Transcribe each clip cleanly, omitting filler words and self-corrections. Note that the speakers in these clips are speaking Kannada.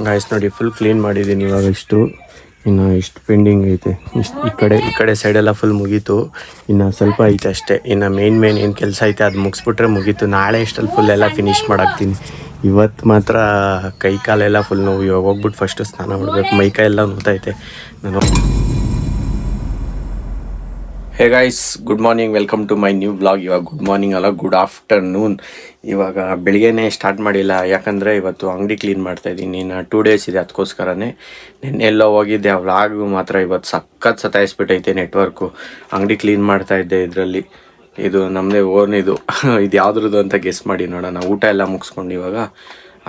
ಗಾಯ್ಸ್ ನೋಡಿ ಫುಲ್ ಕ್ಲೀನ್ ಮಾಡಿದ್ದೀನಿ ಇವಾಗ. ಇನ್ನು ಇಷ್ಟು ಪೆಂಡಿಂಗ್ ಐತೆ. ಈ ಕಡೆ ಸೈಡೆಲ್ಲ ಫುಲ್ ಮುಗೀತು. ಇನ್ನು ಸ್ವಲ್ಪ ಐತೆ ಅಷ್ಟೇ. ಇನ್ನು ಮೇನ್ ಏನು ಕೆಲಸ ಐತೆ ಅದು ಮುಗಿಸ್ಬಿಟ್ರೆ ಮುಗೀತು. ನಾಳೆ ಇಷ್ಟಲ್ಲಿ ಫುಲ್ ಎಲ್ಲ ಫಿನಿಶ್ ಮಾಡಾಕ್ತೀನಿ. ಇವತ್ತು ಮಾತ್ರ ಕೈ ಕಾಲೆಲ್ಲ ಫುಲ್ ನೋವು. ಇವಾಗ ಹೋಗ್ಬಿಟ್ಟು ಫಸ್ಟು ಸ್ನಾನ ಮಾಡಬೇಕು. ಮೈಕೈ ಎಲ್ಲ ನೋವ್ತೈತೆ. ನಾನು hey guys, good morning, welcome to my new blog. ಇವಾಗ ಗುಡ್ ಮಾರ್ನಿಂಗ್ ಅಲ್ಲ, ಗುಡ್ ಆಫ್ಟರ್ನೂನ್. ಇವಾಗ ಬೆಳಿಗ್ಗೆನೇ ಸ್ಟಾರ್ಟ್ ಮಾಡಿಲ್ಲ, ಯಾಕಂದರೆ ಇವತ್ತು ಅಂಗಡಿ ಕ್ಲೀನ್ ಮಾಡ್ತಾಯಿದ್ದೀನಿ. ಇನ್ನು 2 ಡೇಸ್ ಇದೆ, ಅದಕ್ಕೋಸ್ಕರನೇ. ನೆನ್ನೆ ಎಲ್ಲೋ ಹೋಗಿದ್ದೆ. ಆ ವ್ಲಾಗು ಮಾತ್ರ ಇವತ್ತು ಸಖತ್ ಸತಾಯಿಸ್ಬಿಟ್ಟೈತೆ ನೆಟ್ವರ್ಕು. ಅಂಗಡಿ ಕ್ಲೀನ್ ಮಾಡ್ತಾಯಿದ್ದೆ. ಇದರಲ್ಲಿ ಇದು ನಮ್ಮದೇ ಓನ್ ಇದು ಯಾವ್ದ್ರದ್ದು ಅಂತ ಗೆಸ್ ಮಾಡಿ ನೋಡೋಣ. ಊಟ ಎಲ್ಲ ಮುಗಿಸ್ಕೊಂಡು ಇವಾಗ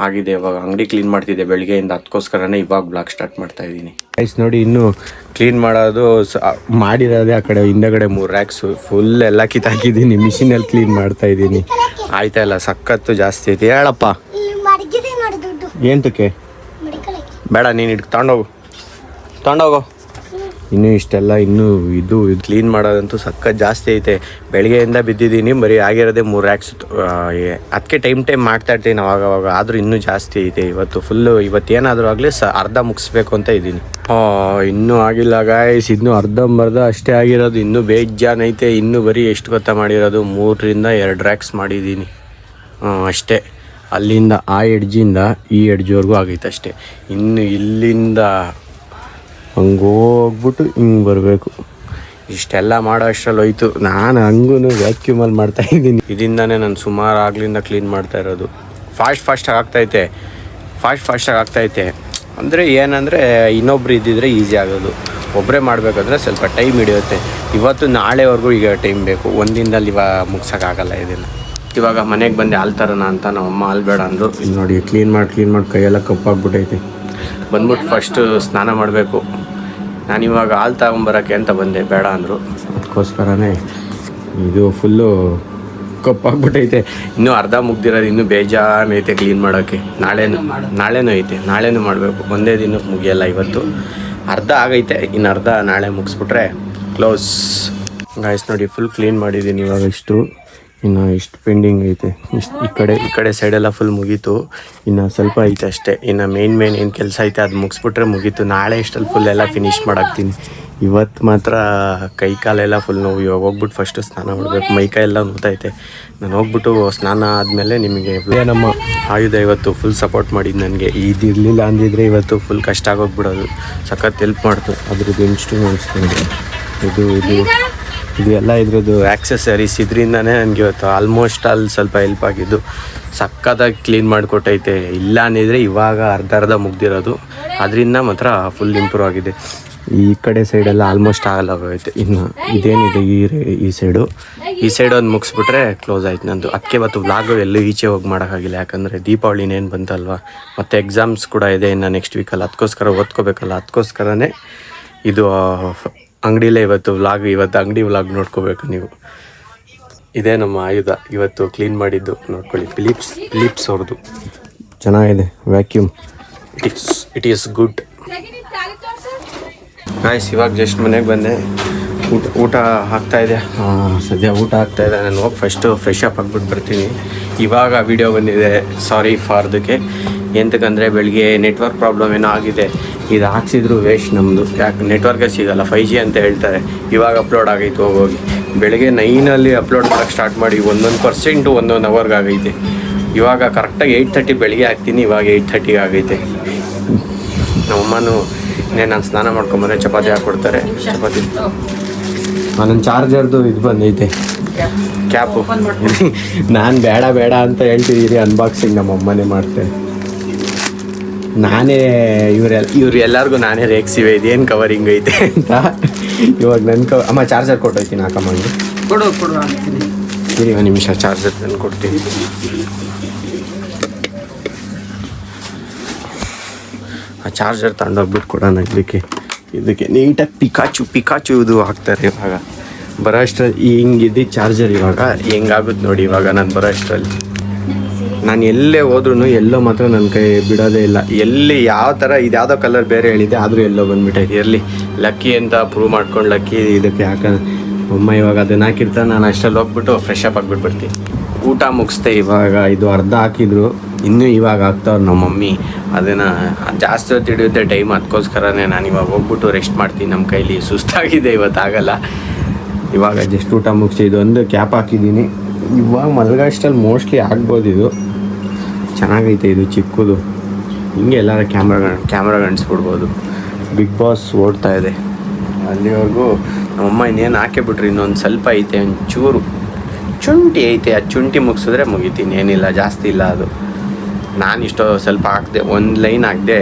ಆಗಿದೆ. ಇವಾಗ ಅಂಗಡಿ ಕ್ಲೀನ್ ಮಾಡ್ತಿದ್ದೆ ಬೆಳಿಗ್ಗೆಯಿಂದ, ಅದಕ್ಕೋಸ್ಕರನೇ ಇವಾಗ ಬ್ಲಾಗ್ ಸ್ಟಾರ್ಟ್ ಮಾಡ್ತಾಯಿದ್ದೀನಿ. ಗೈಸ್ ನೋಡಿ, ಇನ್ನೂ ಕ್ಲೀನ್ ಮಾಡೋದು ಮಾಡಿರೋದೇ. ಆ ಕಡೆ ಹಿಂದಗಡೆ 3 ರ್ಯಾಕ್ಸು ಫುಲ್ ಎಲ್ಲ ಕಿತ್ತಾಕಿದ್ದೀನಿ. ಮಿಷಿನಲ್ಲಿ ಕ್ಲೀನ್ ಮಾಡ್ತಾಯಿದ್ದೀನಿ. ಆಯ್ತಾ ಇಲ್ಲ, ಸಖತ್ತು ಜಾಸ್ತಿ ಐತಿ. ಹೇಳಪ್ಪ, ಏಂತಕ್ಕೆ ಬೇಡ, ನೀನು ತಗೊಂಡೋಗು. ಇನ್ನೂ ಇಷ್ಟೆಲ್ಲ ಇದು ಕ್ಲೀನ್ ಮಾಡೋದಂತೂ ಸಖತ್ ಜಾಸ್ತಿ ಐತೆ. ಬೆಳಗ್ಗೆಯಿಂದ ಬಿದ್ದಿದ್ದೀನಿ, ಬರೀ ಆಗಿರೋದೇ 3 ರ್ಯಾಕ್ಸ್. ಅದಕ್ಕೆ ಟೈಮ್ ಮಾಡ್ತಾಯಿರ್ತೀನಿ ಅವಾಗವಾಗ. ಆದರೂ ಇನ್ನೂ ಜಾಸ್ತಿ ಐತೆ. ಇವತ್ತೇನಾದರೂ ಆಗಲಿ ಅರ್ಧ ಮುಗಿಸ್ಬೇಕು ಅಂತ ಇದ್ದೀನಿ. ಇನ್ನೂ ಆಗಿಲ್ಲ ಗಾಯ್ಸ್, ಇನ್ನೂ ಅರ್ಧಂಬರ್ಧ ಅಷ್ಟೇ ಆಗಿರೋದು. ಇನ್ನೂ ಬೇಜಾನೈತೆ. ಇನ್ನೂ ಬರೀ ಎಷ್ಟು ಗೊತ್ತಾ ಮಾಡಿರೋದು, 3 ರಿಂದ 2 ರ್ಯಾಕ್ಸ್ ಮಾಡಿದ್ದೀನಿ ಅಷ್ಟೇ. ಅಲ್ಲಿಂದ ಆ ಎಡ್ಜಿಂದ ಈ ಎಡ್ಜ್ವರೆಗೂ ಆಗೈತೆ ಅಷ್ಟೇ. ಇನ್ನು ಇಲ್ಲಿಂದ ಹಂಗೋಗ್ಬಿಟ್ಟು ಹಿಂಗೆ ಬರಬೇಕು. ಇಷ್ಟೆಲ್ಲ ಮಾಡೋ ಅಷ್ಟರಲ್ಲಿ ಹೋಯ್ತು. ನಾನು ಹಂಗೂ ವ್ಯಾಕ್ಯೂಮಲ್ಲಿ ಮಾಡ್ತಾಯಿದ್ದೀನಿ. ಇದರಿಂದನೇ ನಾನು ಸುಮಾರು ಆಗ್ಲಿಂದ ಕ್ಲೀನ್ ಮಾಡ್ತಾ ಇರೋದು. ಫಾಸ್ಟಾಗಿ ಆಗ್ತಾಯಿತ್ತೆ. ಅಂದರೆ ಏನಂದರೆ ಇನ್ನೊಬ್ರು ಇದ್ದಿದ್ರೆ ಈಸಿ ಆಗೋದು. ಒಬ್ಬರೇ ಮಾಡಬೇಕಾದ್ರೆ ಸ್ವಲ್ಪ ಟೈಮ್ ಹಿಡಿಯುತ್ತೆ. ಇವತ್ತು ನಾಳೆವರೆಗೂ ಈಗ ಟೈಮ್ ಬೇಕು. ಒಂದಿನದಲ್ಲಿ ಮುಗ್ಸೋಕ್ಕಾಗಲ್ಲ ಇದನ್ನು. ಇವಾಗ ಮನೆಗೆ ಬಂದು ಹಾಲು ತರೋಣ ಅಂತ ನಮ್ಮಮ್ಮ ಹಾಲು ಬೇಡ ಅಂದರು. ಇಲ್ಲಿ ನೋಡಿ, ಕ್ಲೀನ್ ಮಾಡಿ ಕೈಯೆಲ್ಲ ಕಪ್ಪಾಗ್ಬಿಟ್ಟೈತೆ. ಬಂದ್ಬಿಟ್ಟು ಫಸ್ಟು ಸ್ನಾನ ಮಾಡಬೇಕು. ನಾನಿವಾಗ ಹಾಲು ತಗೊಂಬರೋಕ್ಕೆ ಅಂತ ಬಂದೆ, ಬೇಡ ಅಂದರು. ಅದಕ್ಕೋಸ್ಕರನೇ ಇದು ಫುಲ್ಲು ಕಪ್ಪಾಗ್ಬಿಟ್ಟೈತೆ. ಇನ್ನೂ ಅರ್ಧ ಮುಗ್ದಿರೋದು. ಇನ್ನೂ ಬೇಜಾನೈತೆ ಕ್ಲೀನ್ ಮಾಡೋಕ್ಕೆ. ನಾಳೆನೂ ಐತೆ. ನಾಳೆನೂ ಮಾಡಬೇಕು. ಒಂದೇ ದಿನಕ್ಕೆ ಮುಗಿಯಲ್ಲ. ಇವತ್ತು ಅರ್ಧ ಆಗೈತೆ, ಇನ್ನು ಅರ್ಧ ನಾಳೆ ಮುಗಿಸ್ಬಿಟ್ರೆ ಕ್ಲೋಸ್. ಗಾಯ್ಸ್ ನೋಡಿ, ಫುಲ್ ಕ್ಲೀನ್ ಮಾಡಿದ್ದೀನಿ ಇವಾಗ. ಇನ್ನು ಇಷ್ಟು ಪೆಂಡಿಂಗ್ ಐತೆ. ಈ ಕಡೆ ಸೈಡೆಲ್ಲ ಫುಲ್ ಮುಗೀತು. ಇನ್ನು ಸ್ವಲ್ಪ ಐತೆ ಅಷ್ಟೇ. ಇನ್ನು ಮೇನ್ ಏನು ಕೆಲಸ ಐತೆ ಅದು ಮುಗಿಸ್ಬಿಟ್ರೆ ಮುಗೀತು. ನಾಳೆ ಇಷ್ಟಲ್ಲಿ ಫುಲ್ ಎಲ್ಲ ಫಿನಿಶ್ ಮಾಡಾಕ್ತೀನಿ. ಇವತ್ತು ಮಾತ್ರ ಕೈ ಕಾಲೆಲ್ಲ ಫುಲ್ ನೋವು. ಇವಾಗ ಹೋಗ್ಬಿಟ್ಟು ಫಸ್ಟು ಸ್ನಾನ ಮಾಡಬೇಕು. ಮೈಕೈ ಎಲ್ಲ ನೋವ್ತೈತೆ. ನಾನು ಹೋಗ್ಬಿಟ್ಟು ಸ್ನಾನ ಆದಮೇಲೆ ನಿಮಗೆ ನಮ್ಮ ಆಯುಧ ಇವತ್ತು ಫುಲ್ ಸಪೋರ್ಟ್ ಮಾಡಿದ್ದು ನನಗೆ. ಇದಿರಲಿಲ್ಲ ಅಂದಿದ್ರೆ ಇವತ್ತು ಫುಲ್ ಕಷ್ಟ ಆಗೋಗ್ಬಿಡೋದು. ಸಖತ್ ಹೆಲ್ಪ್ ಮಾಡ್ತು. ಅದ್ರದ್ದು ಇನ್ಸ್ಟ್ರೂಮೆಂಟ್ಸ್ ಇದು ಎಲ್ಲ ಇದ್ರದ್ದು ಆ್ಯಕ್ಸೆಸರೀಸ್. ಇದರಿಂದನೇ ನನಗೆ ಇವತ್ತು ಆಲ್ಮೋಸ್ಟ್ ಅಲ್ಲಿ ಸ್ವಲ್ಪ ಹೆಲ್ಪ್ ಆಗಿದ್ದು. ಸಕ್ಕತ್ತಾಗಿ ಕ್ಲೀನ್ ಮಾಡಿಕೊಟ್ಟೈತೆ. ಇಲ್ಲ ಅಂದಿದ್ರೆ ಇವಾಗ ಅರ್ಧ ಮುಗ್ದಿರೋದು. ಅದರಿಂದ ಮಾತ್ರ ಫುಲ್ ಇಂಪ್ರೂವ್ ಆಗಿದೆ. ಈ ಕಡೆ ಸೈಡೆಲ್ಲ ಆಲ್ಮೋಸ್ಟ್ ಆಗಲಾಗೋಯ್ತು. ಇನ್ನು ಇದೇನಿದೆ ಈ ಸೈಡು ಒಂದು ಮುಗಿಸ್ಬಿಟ್ರೆ ಕ್ಲೋಸ್ ಆಯ್ತು ನಂದು. ಅದಕ್ಕೆ ಇವತ್ತು ವ್ಲಾಗು ಎಲ್ಲೂ ಈಚೆ ಹೋಗಿ ಮಾಡೋಕ್ಕಾಗಿಲ್ಲ. ಯಾಕಂದರೆ ದೀಪಾವಳಿ ಇನ್ನೇನು ಬಂತಲ್ವ, ಮತ್ತು ಎಕ್ಸಾಮ್ಸ್ ಕೂಡ ಇದೆ ಇನ್ನು ನೆಕ್ಸ್ಟ್ ವೀಕಲ್ಲಿ. ಅದಕ್ಕೋಸ್ಕರ ಓದ್ಕೋಬೇಕಲ್ಲ. ಅದಕ್ಕೋಸ್ಕರನೇ ಇದು ಅಂಗಡಿಲೇ ಇವತ್ತು ವ್ಲಾಗ್. ಇವತ್ತು ಅಂಗಡಿ ವ್ಲಾಗ್ ನೋಡ್ಕೋಬೇಕು ನೀವು. ಇದೇ ನಮ್ಮ ಆಯುಧ ಇವತ್ತು ಕ್ಲೀನ್ ಮಾಡಿದ್ದು. ನೋಡ್ಕೊಳ್ಳಿ, ಫಿಲಿಪ್ಸ್ ಅವ್ರದ್ದು. ಚೆನ್ನಾಗಿದೆ vacuum. It is good. Guys ಇವಾಗ ಜಸ್ಟ್ ಮನೆಗೆ ಬಂದೆ. ಊಟ ಆಗ್ತಾಯಿದೆ. ಸದ್ಯ ಊಟ ಆಗ್ತಾಯಿದೆ. ನಾನು ಹೋಗಿ ಫಸ್ಟು ಫ್ರೆಶ್ ಅಪ್ ಆಗಿಬಿಟ್ಟು ಬರ್ತೀನಿ. ಇವಾಗ ವಿಡಿಯೋ ಬಂದಿದೆ. ಸಾರಿ ಫಾರ್ ಅದಕ್ಕೆ. ಎಂತಕ್ಕಂದರೆ ಬೆಳಿಗ್ಗೆ ನೆಟ್ವರ್ಕ್ ಪ್ರಾಬ್ಲಮ್ ಏನೋ ಆಗಿದೆ. ಇದು ಹಾಕ್ಸಿದ್ರು ವೇಸ್ಟ್ ನಮ್ಮದು. ಯಾಕೆ ನೆಟ್ವರ್ಕೇ ಸಿಗೋಲ್ಲ. 5G ಅಂತ ಹೇಳ್ತಾರೆ. ಇವಾಗ ಅಪ್ಲೋಡ್ ಆಗೈತೆ ಹೋಗಿ. ಬೆಳಗ್ಗೆ 9 ಅಪ್ಲೋಡ್ ಮಾಡೋಕ್ಕೆ ಸ್ಟಾರ್ಟ್ ಮಾಡಿ 1% 1 ಅವರ್ಗೆ ಆಗೈತೆ. ಇವಾಗ ಕರೆಕ್ಟಾಗಿ 8:30 ಬೆಳಿಗ್ಗೆ ಹಾಕ್ತೀನಿ. ಇವಾಗ 8:30 ಆಗೈತೆ. ನಮ್ಮಮ್ಮನೂ ನಾನು ಸ್ನಾನ ಮಾಡ್ಕೊಂಬಂದರೆ ಚಪಾತಿ ಹಾಕ್ಕೊಡ್ತಾರೆ. ಚಪಾತಿ ನನ್ನ ಚಾರ್ಜರ್ದು ಇದು ಬಂದೈತೆ, ಕ್ಯಾಪು. ನಾನು ಬೇಡ ಅಂತ ಹೇಳ್ತಿದ್ದೀರಿ. ಅನ್ಬಾಕ್ಸಿಂಗ್ ನಮ್ಮಮ್ಮನೇ ಮಾಡ್ತೇನೆ. ನಾನೇ ಇವ್ರು ಎಲ್ಲರಿಗೂ ನಾನೇ ರೇಗ್ಸಿವೆ ಇದೇನು ಕವರಿಂಗ್ ಐತೆ ಅಂತ. ಇವಾಗ ನನ್ನ ಅಮ್ಮ ಚಾರ್ಜರ್ ಕೊಟ್ಟೋಯ್ತೀನಿ. ಹಾಕಮ್ಮಂಗೆ ಕೊಡು ಇರಿ ಒಂದು ನಿಮಿಷ. ಚಾರ್ಜರ್ ತಂದು ಕೊಡ್ತೀನಿ. ಆ ಚಾರ್ಜರ್ ತಗೊಂಡೋಗ್ಬಿಟ್ಟು ಕೊಡೋಣ. ಇದಕ್ಕೆ ನೀಟಾಗಿ ಪಿಕಾಚು ಇದು ಹಾಕ್ತಾರೆ. ಇವಾಗ ಬರೋ ಅಷ್ಟರಲ್ಲಿ ಹಿಂಗಿದ್ದು ಚಾರ್ಜರ್ ಇವಾಗ ಹೆಂಗಾಗುತ್ತೆ ನೋಡಿ. ಇವಾಗ ನಾನು ಬರೋ ಅಷ್ಟರಲ್ಲಿ ನಾನು ಎಲ್ಲೇ ಹೋದ್ರೂ ಎಲ್ಲೋ ಮಾತ್ರ ನನ್ನ ಕೈ ಬಿಡೋದೇ ಇಲ್ಲ. ಎಲ್ಲಿ ಯಾವ ಥರ ಇದ್ಯಾವುದೋ ಕಲರ್ ಬೇರೆ ಹೇಳಿದ್ದೆ, ಆದರೂ ಎಲ್ಲೋ ಬಂದುಬಿಟ್ಟೈತೆ. ಇರಲಿ, ಲಕ್ಕಿ ಅಂತ ಪ್ರೂವ್ ಮಾಡ್ಕೊಂಡು ಲಕ್ಕಿ ಇದಕ್ಕೆ ಯಾಕಂದ್ರೆ ಅಮ್ಮ ಇವಾಗ ಅದನ್ನು ಹಾಕಿರ್ತಾರೆ. ನಾನು ಅಷ್ಟರಲ್ಲಿ ಹೋಗ್ಬಿಟ್ಟು ಫ್ರೆಶ್ ಅಪ್ ಆಗಿಬಿಟ್ಟು ಬರ್ತೀನಿ. ಊಟ ಮುಗಿಸ್ದೆ. ಇವಾಗ ಇದು ಅರ್ಧ ಹಾಕಿದ್ರು. ಇನ್ನೂ ಇವಾಗ ಆಗ್ತಾವ್ರು ನಮ್ಮ ಮಮ್ಮಿ. ಅದನ್ನು ಜಾಸ್ತಿ ಹೊತ್ತು ಹಿಡಿಯುತ್ತೆ ಟೈಮ್, ಅದಕ್ಕೋಸ್ಕರನೇ ನಾನು ಇವಾಗ ಹೋಗ್ಬಿಟ್ಟು ರೆಸ್ಟ್ ಮಾಡ್ತೀನಿ. ನಮ್ಮ ಕೈಲಿ ಸುಸ್ತಾಗಿದೆ, ಇವತ್ತಾಗಲ್ಲ. ಇವಾಗ ಜಸ್ಟ್ ಊಟ ಮುಗಿಸಿ ಇದೊಂದು ಕ್ಯಾಪ್ ಹಾಕಿದ್ದೀನಿ. ಇವಾಗ ಮಲ್ಗಷ್ಟಲ್ಲಿ ಮೋಸ್ಟ್ಲಿ ಆಗ್ಬೋದು. ಇದು ಚೆನ್ನಾಗೈತೆ, ಇದು ಚಿಕ್ಕದು. ಹಿಂಗೆ ಎಲ್ಲರ ಕ್ಯಾಮ್ರಾ ಗಣಿಸ್ಬಿಡ್ಬೋದು. ಬಿಗ್ ಬಾಸ್ ಓಡ್ತಾ ಇದೆ, ಅಲ್ಲಿವರೆಗೂ ನಮ್ಮಮ್ಮ ಇನ್ನೇನು ಹಾಕಿಬಿಟ್ರಿ. ಇನ್ನೊಂದು ಸ್ವಲ್ಪ ಐತೆ, ಒಂಚೂರು ಶುಂಠಿ ಐತೆ, ಆ ಶುಂಠಿ ಮುಗಿಸಿದ್ರೆ ಮುಗಿತೀನಿ. ಏನಿಲ್ಲ, ಜಾಸ್ತಿ ಇಲ್ಲ ಅದು. ನಾನು ಇಷ್ಟೋ ಸ್ವಲ್ಪ ಹಾಕಿದೆ, ಒಂದು ಲೈನ್ ಹಾಕಿದೆ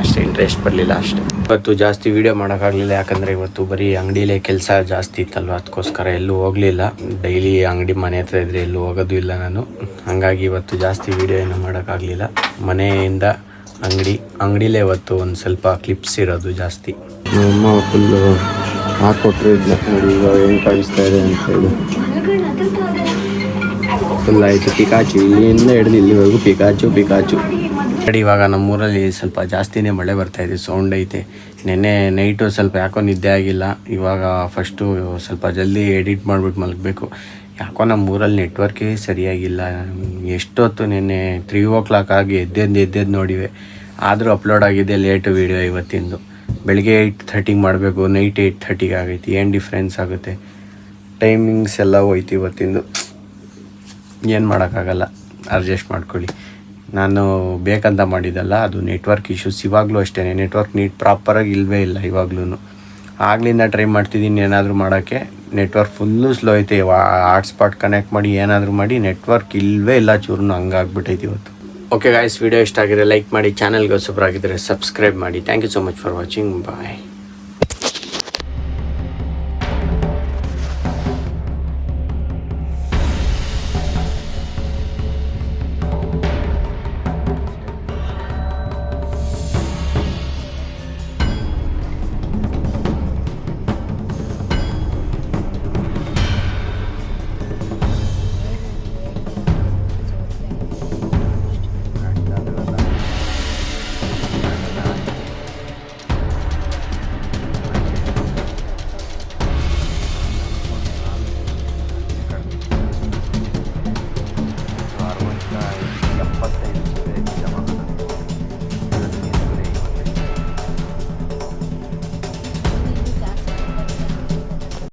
ಅಷ್ಟೇ, ಇಂಟ್ರೆಸ್ಟ್ ಬರಲಿಲ್ಲ ಅಷ್ಟೇ. ಇವತ್ತು ಜಾಸ್ತಿ ವೀಡಿಯೋ ಮಾಡೋಕ್ಕಾಗಲಿಲ್ಲ, ಯಾಕಂದರೆ ಇವತ್ತು ಬರೀ ಅಂಗಡಿಲೇ ಕೆಲಸ ಜಾಸ್ತಿ ಇತ್ತಲ್ವ, ಅದಕ್ಕೋಸ್ಕರ ಎಲ್ಲೂ ಹೋಗಲಿಲ್ಲ. ಡೈಲಿ ಅಂಗಡಿ ಮನೆ ಹತ್ರ ಇದ್ದರೆ ಎಲ್ಲೂ ಹೋಗೋದು ಇಲ್ಲ ನಾನು. ಹಾಗಾಗಿ ಇವತ್ತು ಜಾಸ್ತಿ ವೀಡಿಯೋ ಏನೂ ಮಾಡೋಕ್ಕಾಗಲಿಲ್ಲ. ಮನೆಯಿಂದ ಅಂಗಡಿಲೇ ಇವತ್ತು ಒಂದು ಸ್ವಲ್ಪ ಕ್ಲಿಪ್ಸ್ ಇರೋದು ಜಾಸ್ತಿ. ನಮ್ಮಮ್ಮ ಫುಲ್ಲು ಹಾಕ್ಕೊಟ್ರು ಇದನ್ನ ನೋಡಿ, ಇವಾಗ ಹೆಂಗೆ ಕಾಣಿಸ್ತಾ ಇದೆ ಅಂತೇಳಿ. ಫುಲ್ ಆಯಿತು ಪಿಕಾಚು, ಇಲ್ಲಿಂದ ಹಿಡಿದು ಇಲ್ಲಿವರೆಗೂ ಪಿಕಾಚು. ನೋಡಿ, ಇವಾಗ ನಮ್ಮೂರಲ್ಲಿ ಸ್ವಲ್ಪ ಜಾಸ್ತಿನೇ ಮಳೆ ಬರ್ತಾಯಿದೆ, ಸೌಂಡ್ ಐತೆ. ನೆನ್ನೆ ನೈಟು ಸ್ವಲ್ಪ ಯಾಕೋ ನಿದ್ದೆ ಆಗಿಲ್ಲ. ಇವಾಗ ಫಸ್ಟು ಸ್ವಲ್ಪ ಜಲ್ದಿ ಎಡಿಟ್ ಮಾಡಿಬಿಟ್ಟು ಮಲಗಬೇಕು. ಯಾಕೋ ನಮ್ಮ ಊರಲ್ಲಿ ನೆಟ್ವರ್ಕೇ ಸರಿಯಾಗಿಲ್ಲ. ಎಷ್ಟೊತ್ತು ನೆನ್ನೆ 3 o'clock ಆಗಿ ಎದ್ದೆದ್ದು ನೋಡಿವೆ, ಆದರೂ ಅಪ್ಲೋಡ್ ಆಗಿದೆ ಲೇಟು ವೀಡಿಯೋ ಇವತ್ತಿಂದು. ಬೆಳಗ್ಗೆ 8:30 ಮಾಡಬೇಕು, ನೈಟ್ 8:30 ಆಗೈತಿ. ಏನು ಡಿಫ್ರೆನ್ಸ್ ಆಗುತ್ತೆ, ಟೈಮಿಂಗ್ಸ್ ಎಲ್ಲ ಹೋಯ್ತು ಇವತ್ತಿಂದು. ಏನು ಮಾಡೋಕ್ಕಾಗಲ್ಲ, ಅಡ್ಜಸ್ಟ್ ಮಾಡ್ಕೊಳ್ಳಿ. ನಾನು ಬೇಕಂತ ಮಾಡಿದ್ದಲ್ಲ, ಅದು ನೆಟ್ವರ್ಕ್ ಇಶ್ಯೂಸ್. ಇವಾಗಲೂ ಅಷ್ಟೇ, ನೆಟ್ವರ್ಕ್ ಪ್ರಾಪರಾಗಿ ಇಲ್ಲವೇ ಇಲ್ಲ ಇವಾಗ್ಲೂ. ಆಗ್ಲಿಂದ ಟ್ರೈ ಮಾಡ್ತಿದ್ದೀನಿ ಏನಾದರೂ ಮಾಡೋಕ್ಕೆ, ನೆಟ್ವರ್ಕ್ ಫುಲ್ಲು ಸ್ಲೋ ಐತೆ. ಹಾಟ್ಸ್ಪಾಟ್ ಕನೆಕ್ಟ್ ಮಾಡಿ ಏನಾದರೂ ಮಾಡಿ ನೆಟ್ವರ್ಕ್ ಇಲ್ಲವೇ ಇಲ್ಲ, ಚೂರು ಹಂಗಾಗ್ಬಿಟ್ಟೈತಿ ಇವತ್ತು. ಓಕೆ ಗಾಯ್ಸ್, ವಿಡಿಯೋ ಇಷ್ಟ ಆಗಿದ್ರೆ ಲೈಕ್ ಮಾಡಿ, ಚಾನಲ್ಗೆ ಹೊಸಬರಾಗಿದ್ದರೆ ಸಬ್ಸ್ಕ್ರೈಬ್ ಮಾಡಿ. Thank you so much for watching, bye.